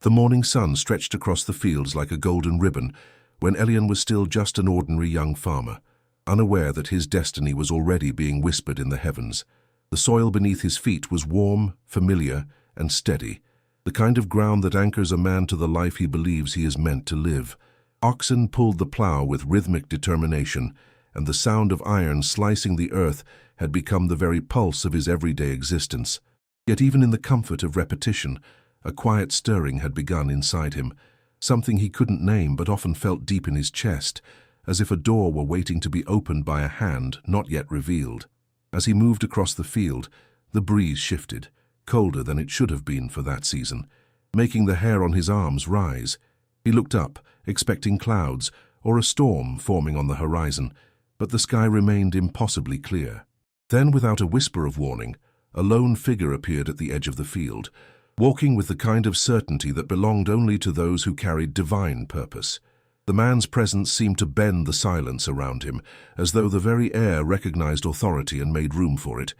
The morning sun stretched across the fields like a golden ribbon when Elian was still just an ordinary young farmer, unaware that his destiny was already being whispered in the heavens. The soil beneath his feet was warm, familiar, and steady, the kind of ground that anchors a man to the life he believes he is meant to live. Oxen pulled the plow with rhythmic determination, and the sound of iron slicing the earth had become the very pulse of his everyday existence. Yet even in the comfort of repetition, a quiet stirring had begun inside him, something he couldn't name but often felt deep in his chest, as if a door were waiting to be opened by a hand not yet revealed. As he moved across the field, the breeze shifted, colder than it should have been for that season, making the hair on his arms rise. He looked up, expecting clouds or a storm forming on the horizon, but the sky remained impossibly clear. Then, without a whisper of warning, a lone figure appeared at the edge of the field, walking with the kind of certainty that belonged only to those who carried divine purpose. The man's presence seemed to bend the silence around him, as though the very air recognized authority and made room for it.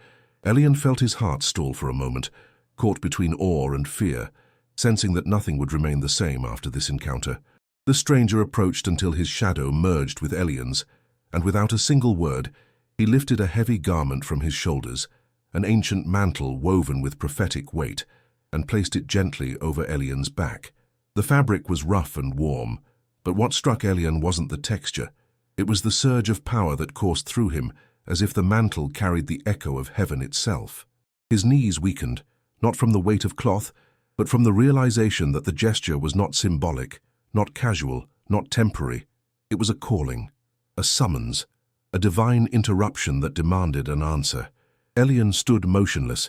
Elian felt his heart stall for a moment, caught between awe and fear, sensing that nothing would remain the same after this encounter. The stranger approached until his shadow merged with Elian's, and without a single word, he lifted a heavy garment from his shoulders, an ancient mantle woven with prophetic weight, and placed it gently over Elian's back. The fabric was rough and warm, but what struck Elian wasn't the texture. It was the surge of power that coursed through him, as if the mantle carried the echo of heaven itself. His knees weakened, not from the weight of cloth, but from the realization that the gesture was not symbolic, not casual, not temporary. It was a calling, a summons, a divine interruption that demanded an answer. Elian stood motionless,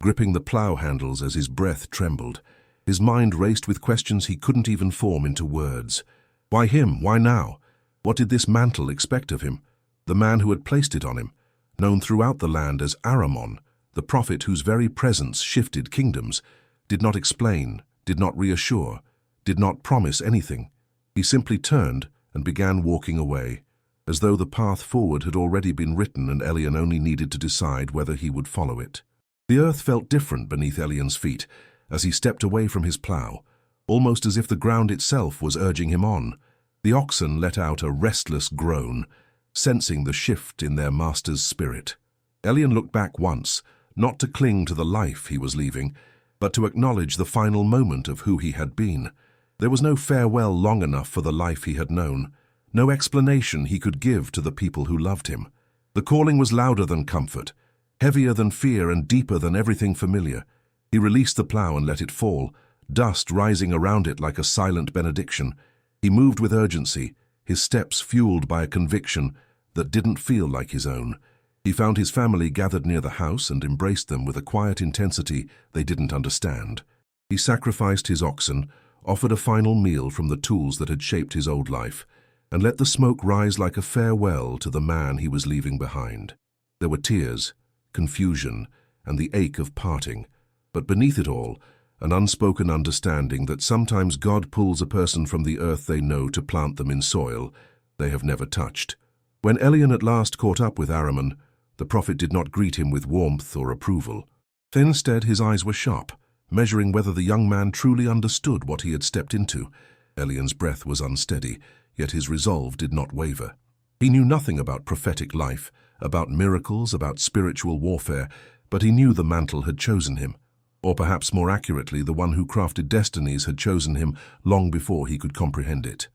gripping the plow handles as his breath trembled. His mind raced with questions he couldn't even form into words. Why him? Why now? What did this mantle expect of him? The man who had placed it on him, known throughout the land as Aramon, the prophet whose very presence shifted kingdoms, did not explain, did not reassure, did not promise anything. He simply turned and began walking away, as though the path forward had already been written and Elian only needed to decide whether he would follow it. The earth felt different beneath Elian's feet as he stepped away from his plow, almost as if the ground itself was urging him on. The oxen let out a restless groan, sensing the shift in their master's spirit. Elian looked back once, not to cling to the life he was leaving, but to acknowledge the final moment of who he had been. There was no farewell long enough for the life he had known, no explanation he could give to the people who loved him. The calling was louder than comfort, heavier than fear and deeper than everything familiar. He released the plow and let it fall, dust rising around it like a silent benediction. He moved with urgency, his steps fueled by a conviction that didn't feel like his own. He found his family gathered near the house and embraced them with a quiet intensity they didn't understand. He sacrificed his oxen, offered a final meal from the tools that had shaped his old life, and let the smoke rise like a farewell to the man he was leaving behind. There were tears, confusion, and the ache of parting, but beneath it all, an unspoken understanding that sometimes God pulls a person from the earth they know to plant them in soil they have never touched. When Elian at last caught up with Aramon, the prophet did not greet him with warmth or approval. Instead, his eyes were sharp, measuring whether the young man truly understood what he had stepped into. Elian's breath was unsteady, yet his resolve did not waver. He knew nothing about prophetic life, about miracles, about spiritual warfare, but he knew the mantle had chosen him. Or perhaps more accurately, the one who crafted destinies had chosen him long before he could comprehend it.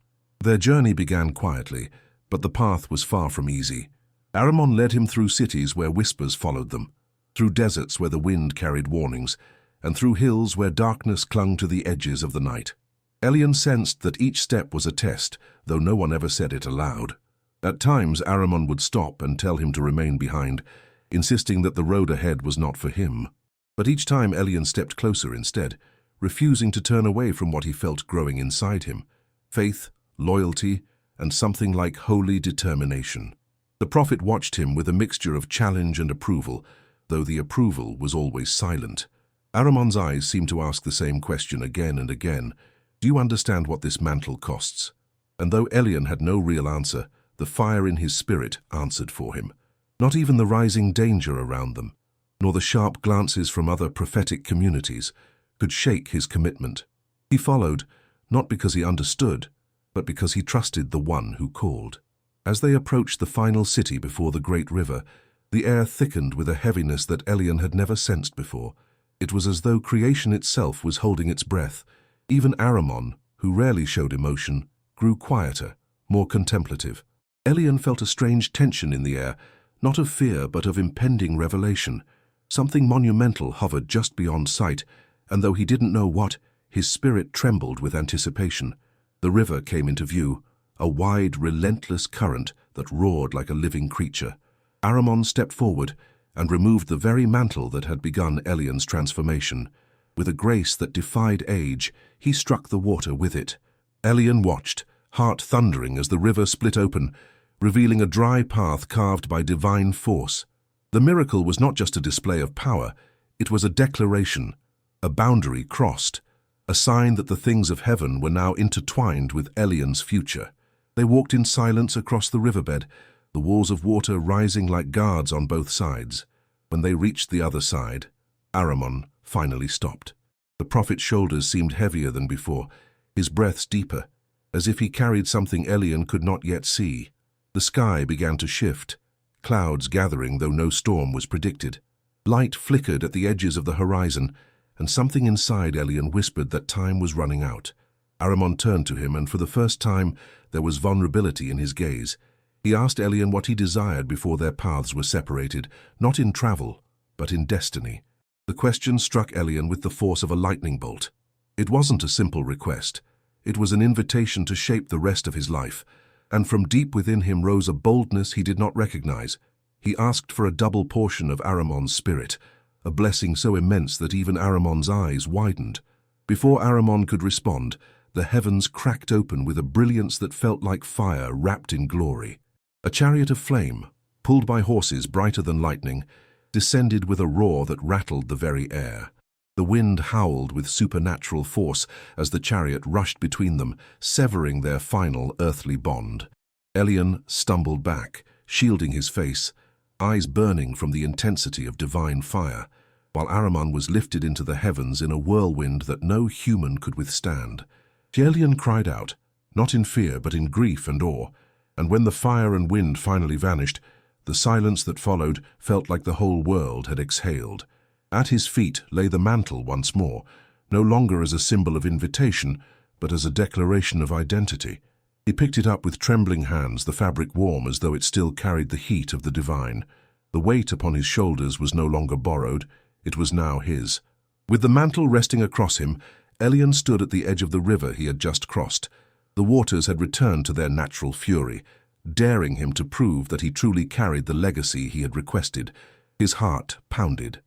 Their journey began quietly, but the path was far from easy. Aramon led him through cities where whispers followed them, through deserts where the wind carried warnings, and through hills where darkness clung to the edges of the night. Elian sensed that each step was a test, though no one ever said it aloud. At times, Aramon would stop and tell him to remain behind, insisting that the road ahead was not for him. But each time Elian stepped closer instead, refusing to turn away from what he felt growing inside him: faith, loyalty, and something like holy determination. The prophet watched him with a mixture of challenge and approval, though the approval was always silent. Aramon's eyes seemed to ask the same question again and again: do you understand what this mantle costs? And though Elian had no real answer, the fire in his spirit answered for him. Not even the rising danger around them, nor the sharp glances from other prophetic communities, could shake his commitment. He followed, not because he understood, but because he trusted the one who called. As they approached the final city before the great river, the air thickened with a heaviness that Elian had never sensed before. It was as though creation itself was holding its breath. Even Aramon, who rarely showed emotion, grew quieter, more contemplative. Elian felt a strange tension in the air, not of fear but of impending revelation. Something monumental hovered just beyond sight, and though he didn't know what, his spirit trembled with anticipation. The river came into view, a wide, relentless current that roared like a living creature. Aramon stepped forward and removed the very mantle that had begun Elian's transformation. With a grace that defied age, he struck the water with it. Elian watched, heart thundering as the river split open, revealing a dry path carved by divine force. The miracle was not just a display of power, it was a declaration, a boundary crossed, a sign that the things of heaven were now intertwined with Elian's future. They walked in silence across the riverbed, the walls of water rising like guards on both sides. When they reached the other side, Aramon finally stopped. The prophet's shoulders seemed heavier than before, his breaths deeper, as if he carried something Elian could not yet see. The sky began to shift, clouds gathering though no storm was predicted. Light flickered at the edges of the horizon, and something inside Elian whispered that time was running out. Aramon turned to him, and for the first time there was vulnerability in his gaze. He asked Elian what he desired before their paths were separated, not in travel, but in destiny. The question struck Elian with the force of a lightning bolt. It wasn't a simple request. It was an invitation to shape the rest of his life, and from deep within him rose a boldness he did not recognize. He asked for a double portion of Aramon's spirit, a blessing so immense that even Aramon's eyes widened. Before Aramon could respond, the heavens cracked open with a brilliance that felt like fire wrapped in glory. A chariot of flame, pulled by horses brighter than lightning, descended with a roar that rattled the very air. The wind howled with supernatural force as the chariot rushed between them, severing their final earthly bond. Elian stumbled back, shielding his face, eyes burning from the intensity of divine fire, while Aramon was lifted into the heavens in a whirlwind that no human could withstand. Elian cried out, not in fear but in grief and awe, and when the fire and wind finally vanished, the silence that followed felt like the whole world had exhaled. At his feet lay the mantle once more, no longer as a symbol of invitation, but as a declaration of identity. He picked it up with trembling hands, the fabric warm as though it still carried the heat of the divine. The weight upon his shoulders was no longer borrowed, it was now his. With the mantle resting across him, Elian stood at the edge of the river he had just crossed. The waters had returned to their natural fury, daring him to prove that he truly carried the legacy he had requested. His heart pounded.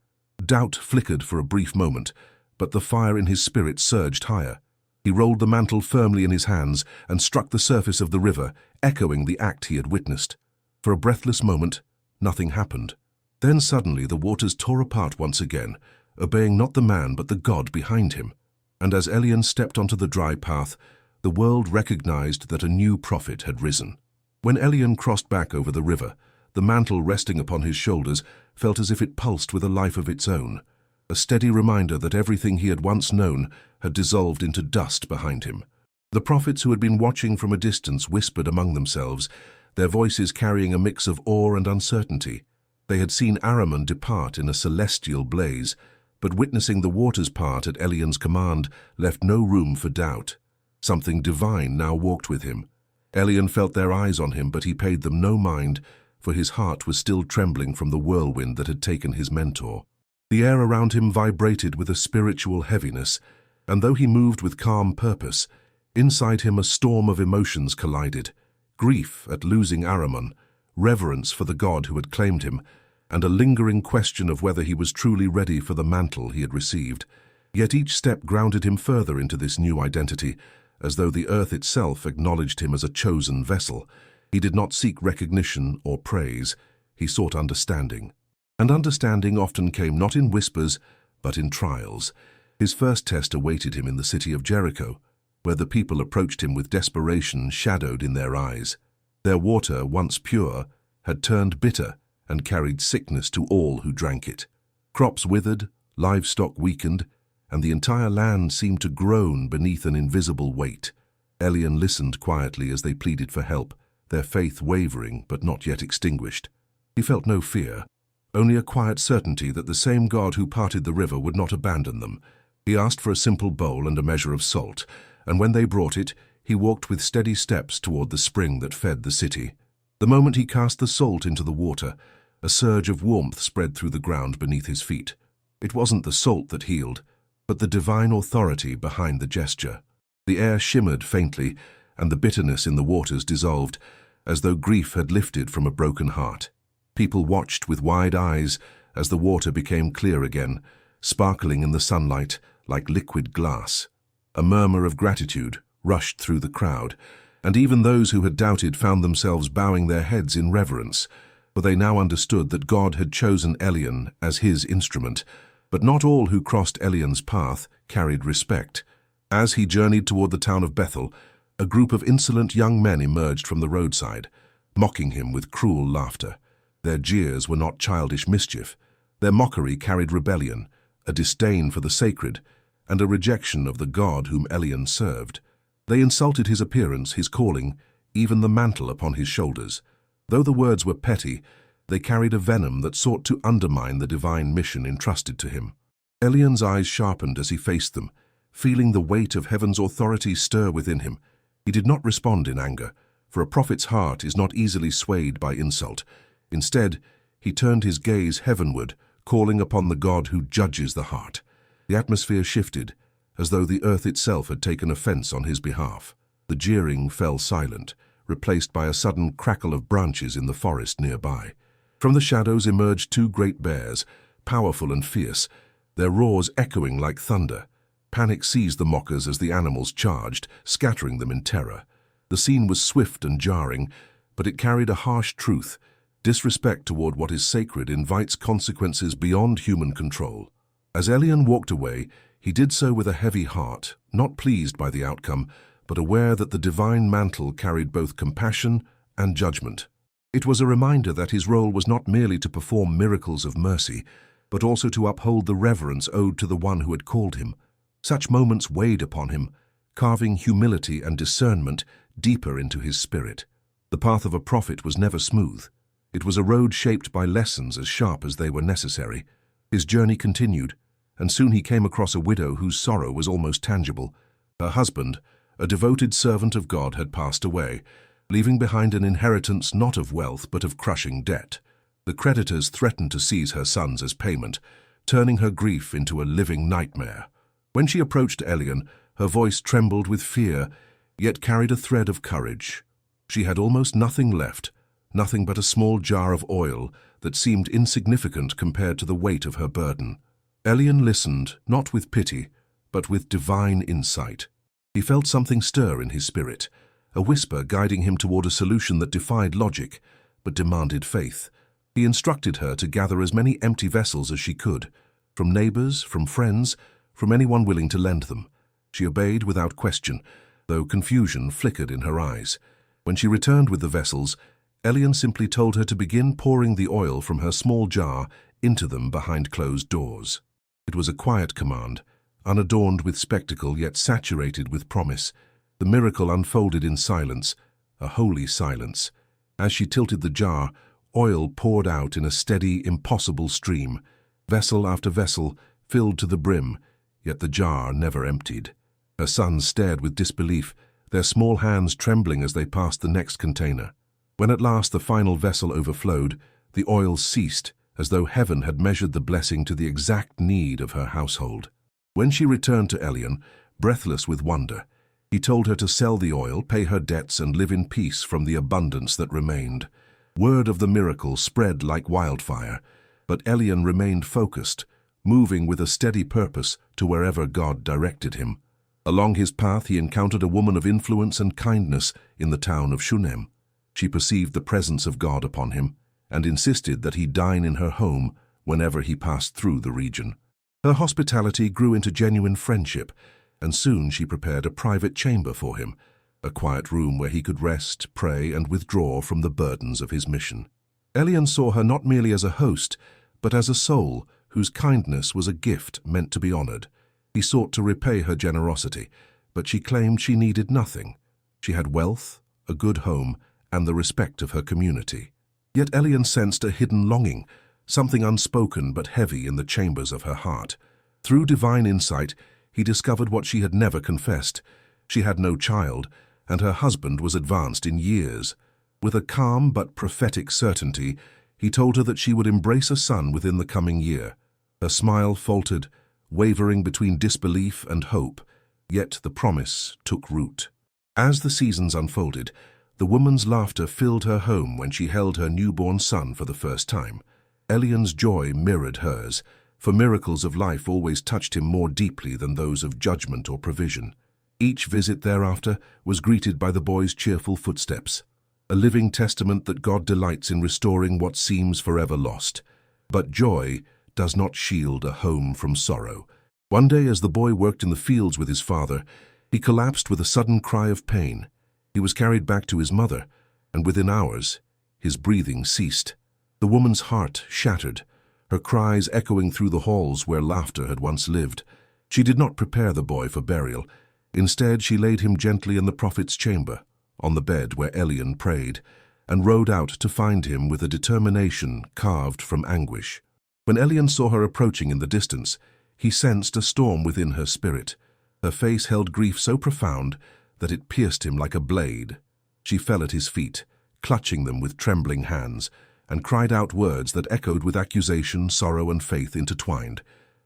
Doubt flickered for a brief moment, but the fire in his spirit surged higher. He rolled the mantle firmly in his hands and struck the surface of the river, echoing the act he had witnessed. For a breathless moment, nothing happened. Then suddenly the waters tore apart once again, obeying not the man but the God behind him. And as Elian stepped onto the dry path, the world recognized that a new prophet had risen. When Elian crossed back over the river, the mantle resting upon his shoulders felt as if it pulsed with a life of its own, a steady reminder that everything he had once known had dissolved into dust behind him. The prophets who had been watching from a distance whispered among themselves, their voices carrying a mix of awe and uncertainty. They had seen Aramon depart in a celestial blaze, but witnessing the waters part at Elian's command left no room for doubt. Something divine now walked with him. Elian felt their eyes on him, but he paid them no mind, for his heart was still trembling from the whirlwind that had taken his mentor. The air around him vibrated with a spiritual heaviness, and though he moved with calm purpose, inside him a storm of emotions collided. Grief at losing Aramon, reverence for the God who had claimed him, and a lingering question of whether he was truly ready for the mantle he had received. Yet each step grounded him further into this new identity, as though the earth itself acknowledged him as a chosen vessel. He did not seek recognition or praise, he sought understanding. And understanding often came not in whispers, but in trials. His first test awaited him in the city of Jericho, where the people approached him with desperation shadowed in their eyes. Their water, once pure, had turned bitter and carried sickness to all who drank it. Crops withered, livestock weakened, and the entire land seemed to groan beneath an invisible weight. Elian listened quietly as they pleaded for help, their faith wavering but not yet extinguished. He felt no fear, only a quiet certainty that the same God who parted the river would not abandon them. He asked for a simple bowl and a measure of salt, and when they brought it, he walked with steady steps toward the spring that fed the city. The moment he cast the salt into the water, a surge of warmth spread through the ground beneath his feet. It wasn't the salt that healed, but the divine authority behind the gesture. The air shimmered faintly, and the bitterness in the waters dissolved, as though grief had lifted from a broken heart. People watched with wide eyes as the water became clear again, sparkling in the sunlight like liquid glass. A murmur of gratitude rushed through the crowd, and even those who had doubted found themselves bowing their heads in reverence, for they now understood that God had chosen Elian as his instrument. But not all who crossed Elian's path carried respect. As he journeyed toward the town of Bethel, a group of insolent young men emerged from the roadside, mocking him with cruel laughter. Their jeers were not childish mischief. Their mockery carried rebellion, a disdain for the sacred, and a rejection of the God whom Elian served. They insulted his appearance, his calling, even the mantle upon his shoulders. Though the words were petty, they carried a venom that sought to undermine the divine mission entrusted to him. Elian's eyes sharpened as he faced them, feeling the weight of heaven's authority stir within him. He did not respond in anger, for a prophet's heart is not easily swayed by insult. Instead, he turned his gaze heavenward, calling upon the God who judges the heart. The atmosphere shifted, as though the earth itself had taken offense on his behalf. The jeering fell silent, replaced by a sudden crackle of branches in the forest nearby. From the shadows emerged two great bears, powerful and fierce, their roars echoing like thunder. Panic seized the mockers as the animals charged, scattering them in terror. The scene was swift and jarring, but it carried a harsh truth. Disrespect toward what is sacred invites consequences beyond human control. As Elian walked away, he did so with a heavy heart, not pleased by the outcome, but aware that the divine mantle carried both compassion and judgment. It was a reminder that his role was not merely to perform miracles of mercy, but also to uphold the reverence owed to the one who had called him. Such moments weighed upon him, carving humility and discernment deeper into his spirit. The path of a prophet was never smooth. It was a road shaped by lessons as sharp as they were necessary. His journey continued, and soon he came across a widow whose sorrow was almost tangible. Her husband, a devoted servant of God, had passed away, leaving behind an inheritance not of wealth but of crushing debt. The creditors threatened to seize her sons as payment, turning her grief into a living nightmare. When she approached Elian, her voice trembled with fear, yet carried a thread of courage. She had almost nothing left, nothing but a small jar of oil that seemed insignificant compared to the weight of her burden. Elian listened, not with pity, but with divine insight. He felt something stir in his spirit, a whisper guiding him toward a solution that defied logic, but demanded faith. He instructed her to gather as many empty vessels as she could, from neighbors, from friends, from anyone willing to lend them. She obeyed without question, though confusion flickered in her eyes. When she returned with the vessels, Elian simply told her to begin pouring the oil from her small jar into them behind closed doors. It was a quiet command, unadorned with spectacle yet saturated with promise. The miracle unfolded in silence, a holy silence. As she tilted the jar, oil poured out in a steady, impossible stream. Vessel after vessel filled to the brim, yet the jar never emptied. Her sons stared with disbelief, their small hands trembling as they passed the next container. When at last the final vessel overflowed, the oil ceased, as though heaven had measured the blessing to the exact need of her household. When she returned to Elian, breathless with wonder, he told her to sell the oil, pay her debts, and live in peace from the abundance that remained. Word of the miracle spread like wildfire, but Elian remained focused, moving with a steady purpose to wherever God directed him. Along his path he encountered a woman of influence and kindness in the town of Shunem. She perceived the presence of God upon him and insisted that he dine in her home whenever he passed through the region. Her hospitality grew into genuine friendship, and soon she prepared a private chamber for him, a quiet room where he could rest, pray, and withdraw from the burdens of his mission. Elian saw her not merely as a host, but as a soul whose kindness was a gift meant to be honored. He sought to repay her generosity, but she claimed she needed nothing. She had wealth, a good home, and the respect of her community. Yet Elian sensed a hidden longing, something unspoken but heavy in the chambers of her heart. Through divine insight, he discovered what she had never confessed. She had no child, and her husband was advanced in years. With a calm but prophetic certainty, he told her that she would embrace a son within the coming year. Her smile faltered, wavering between disbelief and hope, yet the promise took root. As the seasons unfolded, the woman's laughter filled her home when she held her newborn son for the first time. Elian's joy mirrored hers, for miracles of life always touched him more deeply than those of judgment or provision. Each visit thereafter was greeted by the boy's cheerful footsteps, a living testament that God delights in restoring what seems forever lost. But joy does not shield a home from sorrow. One day, as the boy worked in the fields with his father, he collapsed with a sudden cry of pain. He was carried back to his mother, and within hours, his breathing ceased. The woman's heart shattered, her cries echoing through the halls where laughter had once lived. She did not prepare the boy for burial. Instead, she laid him gently in the prophet's chamber, on the bed where Elian prayed, and rode out to find him with a determination carved from anguish. When Elian saw her approaching in the distance, he sensed a storm within her spirit. Her face held grief so profound that it pierced him like a blade. She fell at his feet, clutching them with trembling hands, and cried out words that echoed with accusation, sorrow, and faith intertwined.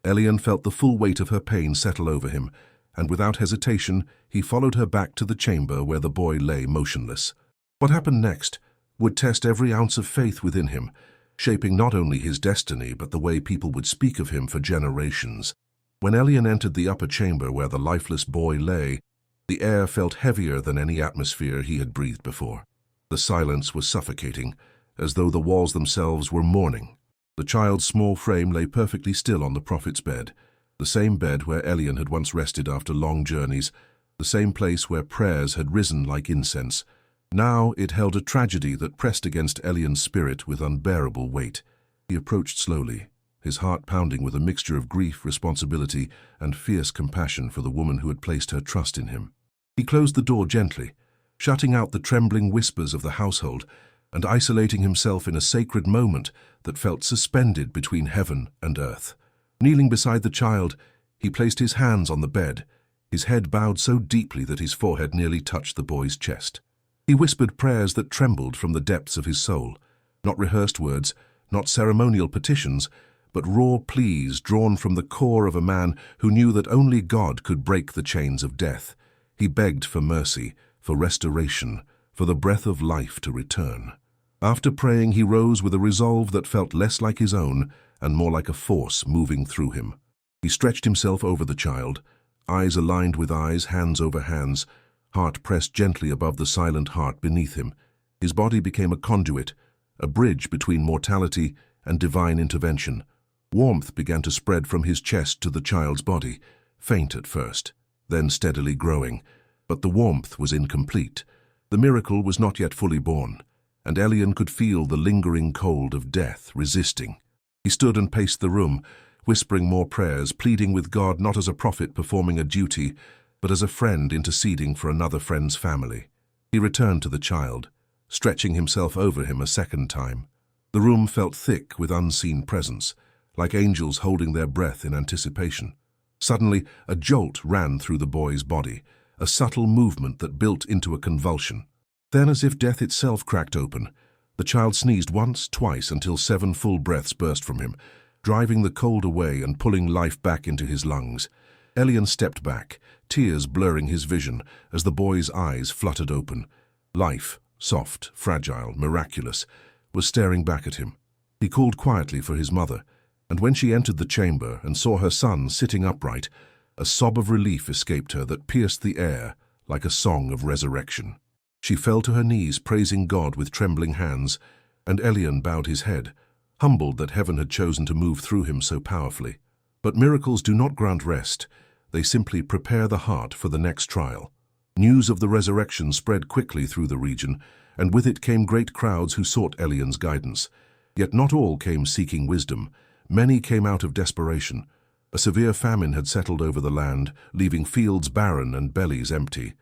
Elian felt the full weight of her pain settle over him, and without hesitation, he followed her back to the chamber where the boy lay motionless. What happened next would test every ounce of faith within him, shaping not only his destiny but the way people would speak of him for generations. When Elian entered the upper chamber where the lifeless boy lay, the air felt heavier than any atmosphere he had breathed before. The silence was suffocating, as though the walls themselves were mourning. The child's small frame lay perfectly still on the prophet's bed, the same bed where Elian had once rested after long journeys, the same place where prayers had risen like incense. Now it held a tragedy that pressed against Elian's spirit with unbearable weight. He approached slowly, his heart pounding with a mixture of grief, responsibility, and fierce compassion for the woman who had placed her trust in him. He closed the door gently, shutting out the trembling whispers of the household, and isolating himself in a sacred moment that felt suspended between heaven and earth. Kneeling beside the child, he placed his hands on the bed, his head bowed so deeply that his forehead nearly touched the boy's chest. He whispered prayers that trembled from the depths of his soul, not rehearsed words, not ceremonial petitions, but raw pleas drawn from the core of a man who knew that only God could break the chains of death. He begged for mercy, for restoration, for the breath of life to return. After praying, he rose with a resolve that felt less like his own and more like a force moving through him. He stretched himself over the child, eyes aligned with eyes, hands over hands, heart pressed gently above the silent heart beneath him. His body became a conduit, a bridge between mortality and divine intervention. Warmth began to spread from his chest to the child's body, faint at first, then steadily growing. But the warmth was incomplete. The miracle was not yet fully born, and Elian could feel the lingering cold of death resisting. He stood and paced the room, whispering more prayers, pleading with God not as a prophet performing a duty, but as a friend interceding for another friend's family. He returned to the child, stretching himself over him a second time. The room felt thick with unseen presence, like angels holding their breath in anticipation. Suddenly, a jolt ran through the boy's body, a subtle movement that built into a convulsion. Then, as if death itself cracked open, the child sneezed once, twice, until 7 full breaths burst from him, driving the cold away and pulling life back into his lungs. Elian stepped back, tears blurring his vision as the boy's eyes fluttered open. Life, soft, fragile, miraculous, was staring back at him. He called quietly for his mother, and when she entered the chamber and saw her son sitting upright, a sob of relief escaped her that pierced the air like a song of resurrection. She fell to her knees, praising God with trembling hands, and Elian bowed his head, humbled that heaven had chosen to move through him so powerfully. But miracles do not grant rest. They simply prepare the heart for the next trial. News of the resurrection spread quickly through the region, and with it came great crowds who sought Elian's guidance. Yet not all came seeking wisdom. Many came out of desperation. A severe famine had settled over the land, leaving fields barren and bellies empty.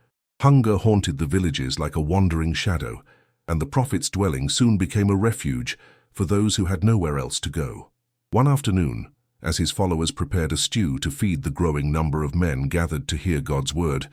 Hunger haunted the villages like a wandering shadow, and the prophet's dwelling soon became a refuge for those who had nowhere else to go. One afternoon, as his followers prepared a stew to feed the growing number of men gathered to hear God's word,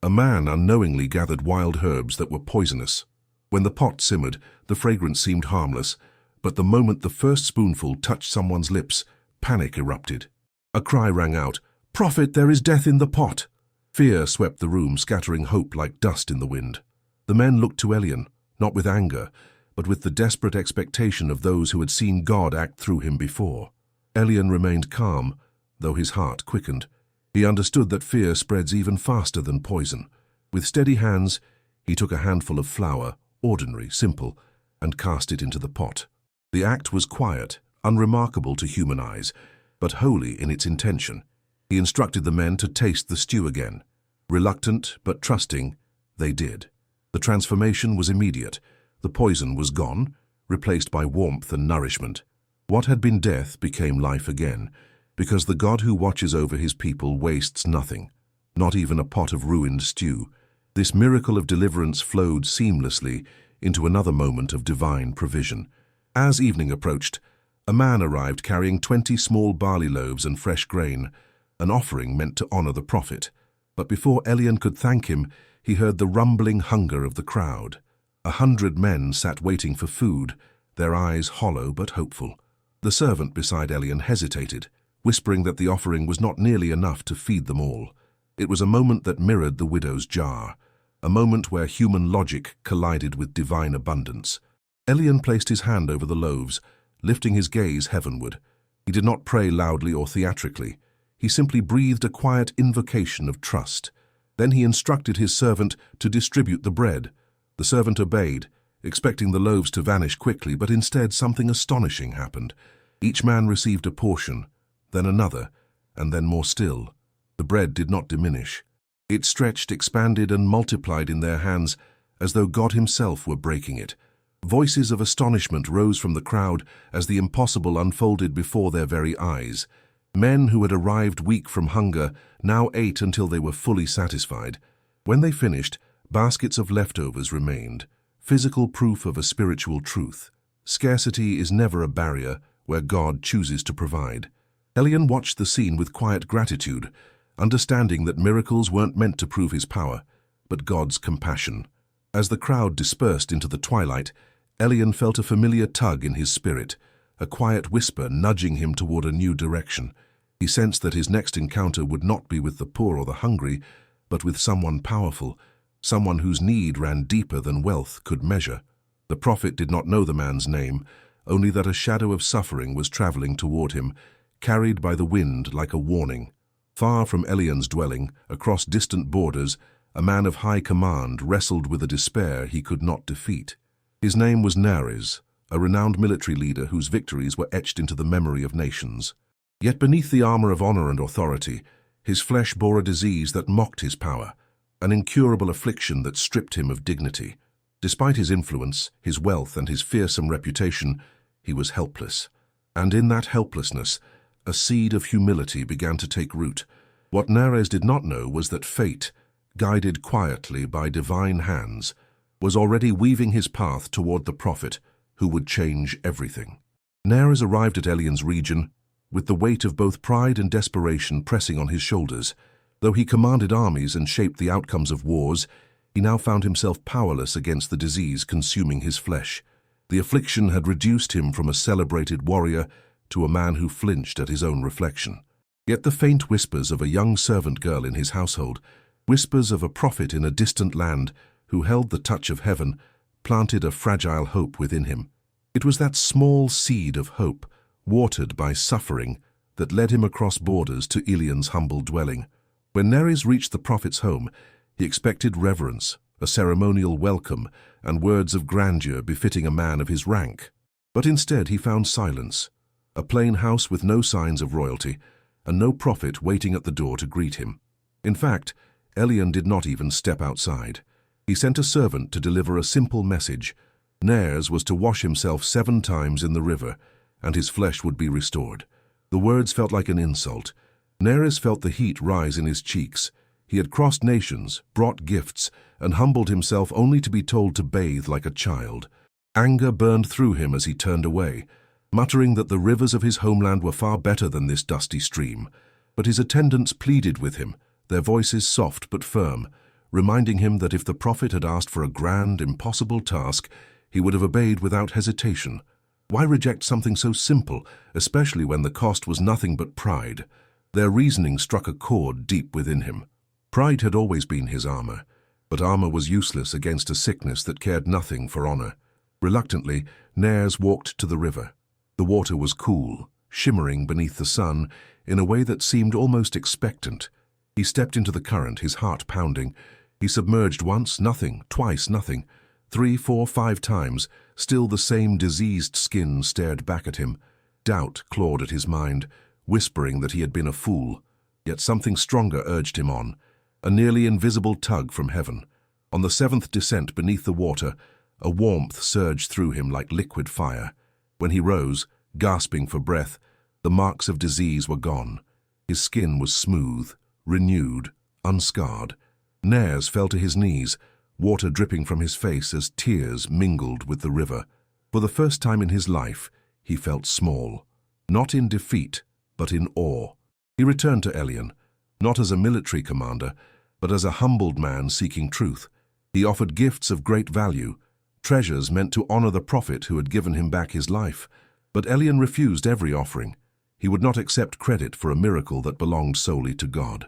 a man unknowingly gathered wild herbs that were poisonous. When the pot simmered, the fragrance seemed harmless, but the moment the first spoonful touched someone's lips, panic erupted. A cry rang out, "Prophet, there is death in the pot!" Fear swept the room, scattering hope like dust in the wind. The men looked to Elian, not with anger, but with the desperate expectation of those who had seen God act through him before. Elian remained calm, though his heart quickened. He understood that fear spreads even faster than poison. With steady hands, he took a handful of flour, ordinary, simple, and cast it into the pot. The act was quiet, unremarkable to human eyes, but holy in its intention. He instructed the men to taste the stew again. Reluctant but trusting, they did. The transformation was immediate. The poison was gone, replaced by warmth and nourishment. What had been death became life again, because the God who watches over his people wastes nothing, not even a pot of ruined stew. This miracle of deliverance flowed seamlessly into another moment of divine provision. As evening approached, a man arrived carrying 20 small barley loaves and fresh grain, an offering meant to honor the prophet. But before Elian could thank him, he heard the rumbling hunger of the crowd. 100 men sat waiting for food, their eyes hollow but hopeful. The servant beside Elian hesitated, whispering that the offering was not nearly enough to feed them all. It was a moment that mirrored the widow's jar, a moment where human logic collided with divine abundance. Elian placed his hand over the loaves, lifting his gaze heavenward. He did not pray loudly or theatrically. He simply breathed a quiet invocation of trust. Then he instructed his servant to distribute the bread. The servant obeyed, expecting the loaves to vanish quickly, but instead something astonishing happened. Each man received a portion, then another, and then more still. The bread did not diminish. It stretched, expanded, and multiplied in their hands as though God himself were breaking it. Voices of astonishment rose from the crowd as the impossible unfolded before their very eyes. Men who had arrived weak from hunger now ate until they were fully satisfied. When they finished, baskets of leftovers remained, physical proof of a spiritual truth. Scarcity is never a barrier where God chooses to provide. Elian watched the scene with quiet gratitude, understanding that miracles weren't meant to prove his power, but God's compassion. As the crowd dispersed into the twilight, Elian felt a familiar tug in his spirit, a quiet whisper nudging him toward a new direction. He sensed that his next encounter would not be with the poor or the hungry, but with someone powerful, someone whose need ran deeper than wealth could measure. The prophet did not know the man's name, only that a shadow of suffering was traveling toward him, carried by the wind like a warning. Far from Elian's dwelling, across distant borders, a man of high command wrestled with a despair he could not defeat. His name was Nares, a renowned military leader whose victories were etched into the memory of nations. Yet beneath the armor of honor and authority, his flesh bore a disease that mocked his power, an incurable affliction that stripped him of dignity. Despite his influence, his wealth, and his fearsome reputation, he was helpless. And in that helplessness, a seed of humility began to take root. What Nares did not know was that fate, guided quietly by divine hands, was already weaving his path toward the prophet who would change everything. Nares arrived at Elian's region with the weight of both pride and desperation pressing on his shoulders. Though he commanded armies and shaped the outcomes of wars, he now found himself powerless against the disease consuming his flesh. The affliction had reduced him from a celebrated warrior to a man who flinched at his own reflection. Yet the faint whispers of a young servant girl in his household, whispers of a prophet in a distant land who held the touch of heaven, planted a fragile hope within him. It was that small seed of hope, watered by suffering, that led him across borders to Elian's humble dwelling. When Nares reached the prophet's home, he expected reverence, a ceremonial welcome, and words of grandeur befitting a man of his rank. But instead he found silence, a plain house with no signs of royalty, and no prophet waiting at the door to greet him. In fact, Elian did not even step outside. He sent a servant to deliver a simple message. Nares was to wash himself 7 times in the river, and his flesh would be restored. The words felt like an insult, Neres felt the heat rise in his cheeks. He had crossed nations, brought gifts, and humbled himself only to be told to bathe like a child. Anger burned through him as he turned away, muttering that the rivers of his homeland were far better than this dusty stream. But his attendants pleaded with him, their voices soft but firm, reminding him that if the prophet had asked for a grand, impossible task, he would have obeyed without hesitation. Why reject something so simple, especially when the cost was nothing but pride? Their reasoning struck a chord deep within him. Pride had always been his armor, but armor was useless against a sickness that cared nothing for honor. Reluctantly, Neres walked to the river. The water was cool, shimmering beneath the sun in a way that seemed almost expectant. He stepped into the current, his heart pounding. He submerged once, nothing, twice, nothing. 3, 4, 5 times, still the same diseased skin stared back at him. Doubt clawed at his mind, whispering that he had been a fool. Yet something stronger urged him on, a nearly invisible tug from heaven. On the 7th descent beneath the water, a warmth surged through him like liquid fire. When he rose, gasping for breath, the marks of disease were gone. His skin was smooth, renewed, unscarred. Neres fell to his knees, water dripping from his face as tears mingled with the river. For the first time in his life, he felt small, not in defeat, but in awe. He returned to Elian, not as a military commander, but as a humbled man seeking truth. He offered gifts of great value, treasures meant to honor the prophet who had given him back his life. But Elian refused every offering. He would not accept credit for a miracle that belonged solely to God.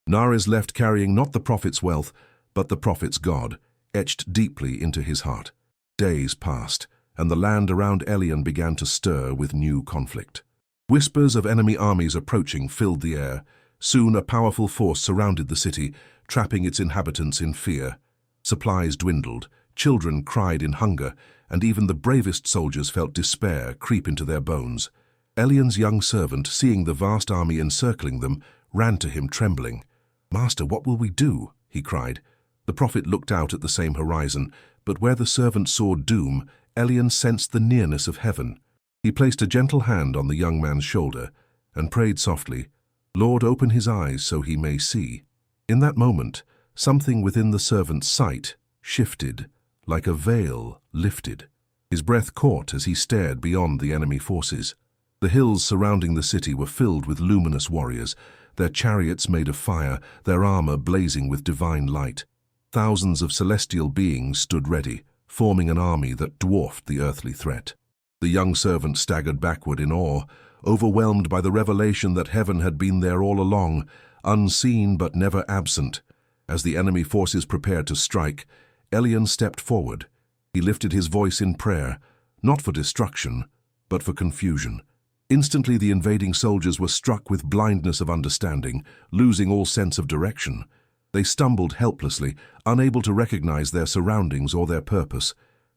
Neres left carrying not the prophet's wealth, but the prophet's God, etched deeply into his heart. Days passed, and the land around Elian began to stir with new conflict. Whispers of enemy armies approaching filled the air. Soon a powerful force surrounded the city, trapping its inhabitants in fear. Supplies dwindled, children cried in hunger, and even the bravest soldiers felt despair creep into their bones. Elian's young servant, seeing the vast army encircling them, ran to him trembling. "Master, what will we do?" he cried. The prophet looked out at the same horizon, but where the servant saw doom, Elian sensed the nearness of heaven. He placed a gentle hand on the young man's shoulder and prayed softly, "Lord, open his eyes so he may see." In that moment, something within the servant's sight shifted, like a veil lifted. His breath caught as he stared beyond the enemy forces. The hills surrounding the city were filled with luminous warriors, their chariots made of fire, their armor blazing with divine light. Thousands of celestial beings stood ready, forming an army that dwarfed the earthly threat. The young servant staggered backward in awe, overwhelmed by the revelation that heaven had been there all along, unseen but never absent. As the enemy forces prepared to strike, Elian stepped forward. He lifted his voice in prayer, not for destruction, but for confusion. Instantly the invading soldiers were struck with blindness of understanding, losing all sense of direction. They stumbled helplessly, unable to recognize their surroundings or their purpose.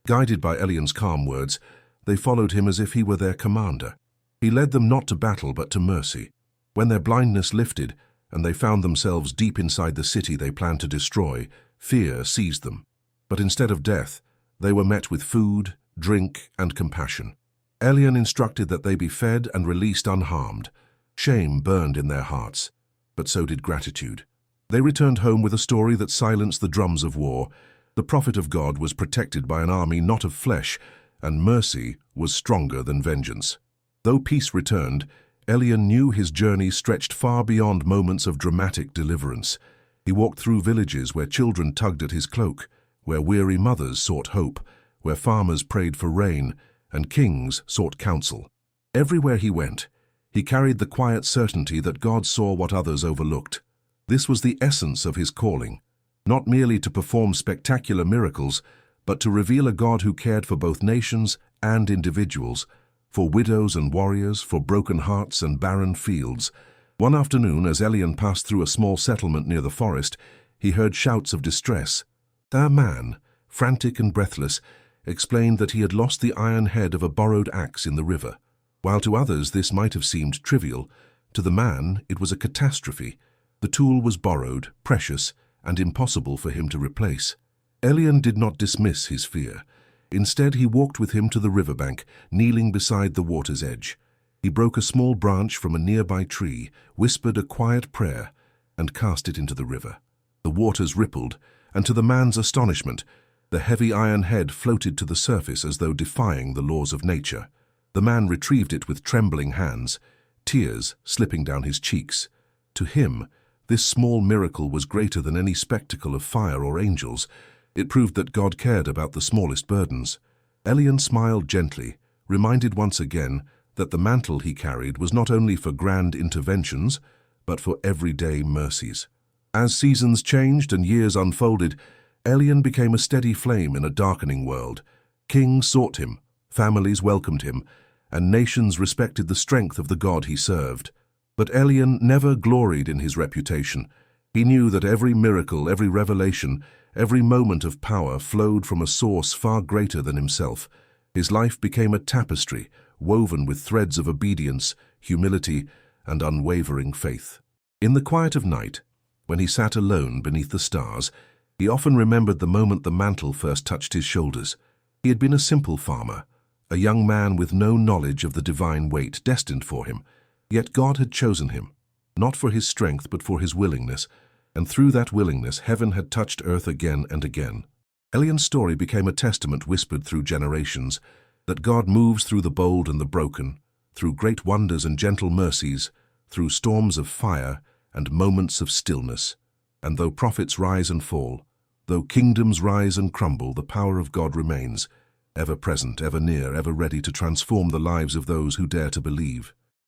Guided by Elian's calm words, they followed him as if he were their commander. He led them not to battle but to mercy. When their blindness lifted, and they found themselves deep inside the city they planned to destroy, fear seized them. But instead of death, they were met with food, drink, and compassion. Elian instructed that they be fed and released unharmed. Shame burned in their hearts, but so did gratitude. They returned home with a story that silenced the drums of war. The prophet of God was protected by an army not of flesh, and mercy was stronger than vengeance. Though peace returned, Elian knew his journey stretched far beyond moments of dramatic deliverance. He walked through villages where children tugged at his cloak, where weary mothers sought hope, where farmers prayed for rain, and kings sought counsel. Everywhere he went, he carried the quiet certainty that God saw what others overlooked. This was the essence of his calling, not merely to perform spectacular miracles, but to reveal a God who cared for both nations and individuals, for widows and warriors, for broken hearts and barren fields. One afternoon, as Elian passed through a small settlement near the forest, he heard shouts of distress. A man, frantic and breathless, explained that he had lost the iron head of a borrowed axe in the river. While to others this might have seemed trivial, to the man it was a catastrophe. The tool was borrowed, precious, and impossible for him to replace. Elian did not dismiss his fear. Instead, he walked with him to the riverbank, kneeling beside the water's edge. He broke a small branch from a nearby tree, whispered a quiet prayer, and cast it into the river. The waters rippled, and to the man's astonishment, the heavy iron head floated to the surface as though defying the laws of nature. The man retrieved it with trembling hands, tears slipping down his cheeks. To him, this small miracle was greater than any spectacle of fire or angels. It proved that God cared about the smallest burdens. Elian smiled gently, reminded once again that the mantle he carried was not only for grand interventions, but for everyday mercies. As seasons changed and years unfolded, Elian became a steady flame in a darkening world. Kings sought him, families welcomed him, and nations respected the strength of the God he served. But Elian never gloried in his reputation. He knew that every miracle, every revelation, every moment of power flowed from a source far greater than himself. His life became a tapestry, woven with threads of obedience, humility, and unwavering faith. In the quiet of night, when he sat alone beneath the stars, he often remembered the moment the mantle first touched his shoulders. He had been a simple farmer, a young man with no knowledge of the divine weight destined for him. Yet God had chosen him, not for his strength but for his willingness, and through that willingness heaven had touched earth again and again. Elian's story became a testament whispered through generations, that God moves through the bold and the broken, through great wonders and gentle mercies, through storms of fire and moments of stillness. And though prophets rise and fall, though kingdoms rise and crumble, the power of God remains, ever present, ever near, ever ready to transform the lives of those who dare to believe.